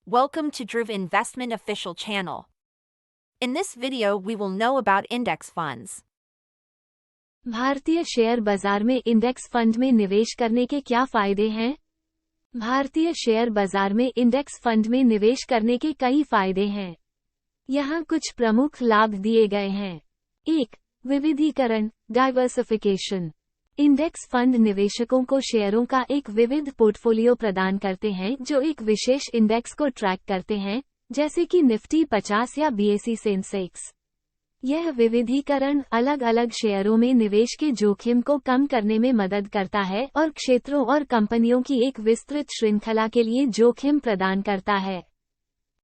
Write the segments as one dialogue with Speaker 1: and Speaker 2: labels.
Speaker 1: Welcome to Dhruv Investment Official Channel. In this video we will know about index funds.
Speaker 2: भारतीय share बाजार में index fund में निवेश करने के क्या फायदे हैं? भारतीय शेयर बाजार में इंडेक्स फंड में निवेश करने के कई फायदे हैं। यहाँ कुछ प्रमुख लाभ दिए गए हैं। 1. विविधीकरण, डाइवर्सिफिकेशन। इंडेक्स फंड निवेशकों को शेयरों का एक विविध पोर्टफोलियो प्रदान करते हैं जो एक विशेष इंडेक्स को ट्रैक करते हैं, जैसे कि निफ्टी 50 या बीएसई सेंसेक्स। यह विविधीकरण अलग अलग शेयरों में निवेश के जोखिम को कम करने में मदद करता है और क्षेत्रों और कंपनियों की एक विस्तृत श्रृंखला के लिए जोखिम प्रदान करता है।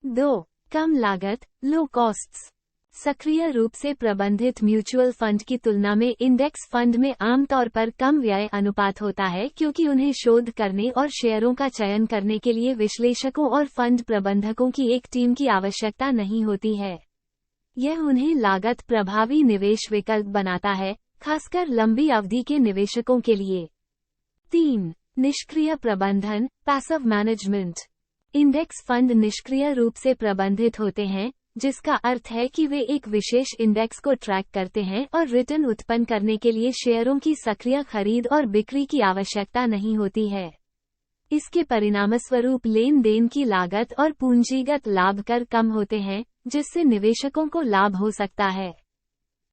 Speaker 2: 2. कम लागत, लो कॉस्ट्स। सक्रिय रूप से प्रबंधित म्यूचुअल फंड की तुलना में इंडेक्स फंड में आमतौर पर कम व्यय अनुपात होता है क्योंकि उन्हें शोध करने और शेयरों का चयन करने के लिए विश्लेषकों और फंड प्रबंधकों की एक टीम की आवश्यकता नहीं होती है। यह उन्हें लागत प्रभावी निवेश विकल्प बनाता है, खासकर लंबी अवधि के निवेशकों के लिए। 3. निष्क्रिय प्रबंधन, पैसिव मैनेजमेंट। इंडेक्स फंड निष्क्रिय रूप से प्रबंधित होते हैं, जिसका अर्थ है कि वे एक विशेष इंडेक्स को ट्रैक करते हैं और रिटर्न उत्पन्न करने के लिए शेयरों की सक्रिय खरीद और बिक्री की आवश्यकता नहीं होती है। इसके परिणामस्वरूप लेन देन की लागत और पूंजीगत लाभ कर कम होते हैं, जिससे निवेशकों को लाभ हो सकता है।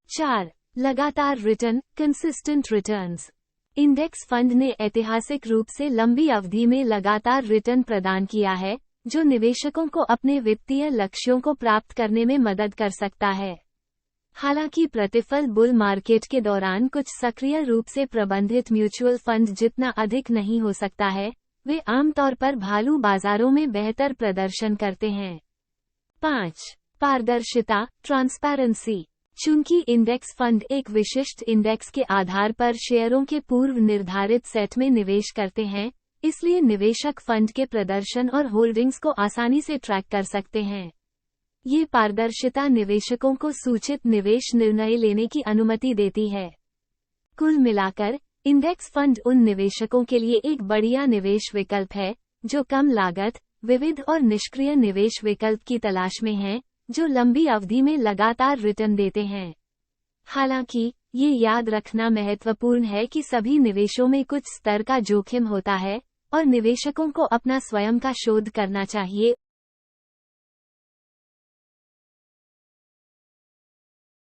Speaker 2: 4. लगातार return, consistent returns. Index fund ने ऐतिहासिक रूप से लंबी अवधि में लगातार रिटर्न प्रदान किया है, जो निवेशकों को अपने वित्तीय लक्ष्यों को प्राप्त करने में मदद कर सकता है। हालांकि प्रतिफल बुल मार्केट के दौरान कुछ सक्रिय रूप से प्रबंधित म्यूचुअल फंड जितना अधिक नहीं हो सकता है, वे आमतौर पर भालू बाजारों में बेहतर प्रदर्शन करते हैं। 5. पारदर्शिता, ट्रांसपेरेंसी। चूंकि इंडेक्स फंड एक विशिष्ट इंडेक्स के आधार पर शेयरों के पूर्व निर्धारित सेट में निवेश करते हैं, इसलिए निवेशक फंड के प्रदर्शन और होल्डिंग्स को आसानी से ट्रैक कर सकते हैं। ये पारदर्शिता निवेशकों को सूचित निवेश निर्णय लेने की अनुमति देती है। कुल मिलाकर, इंडेक्स फंड उन निवेशकों के लिए एक बढ़िया निवेश विकल्प है, जो कम लागत, विविध और निष्क्रिय निवेश विकल्प की तलाश में हैं, जो लंबी अवधि में लगातार रिटर्न देते हैं। हालांकि, ये याद रखना महत्वपूर्ण है कि सभी निवेशों में कुछ स्तर का जोखिम होता है, और निवेशकों को अपना स्वयं का शोध करना चाहिए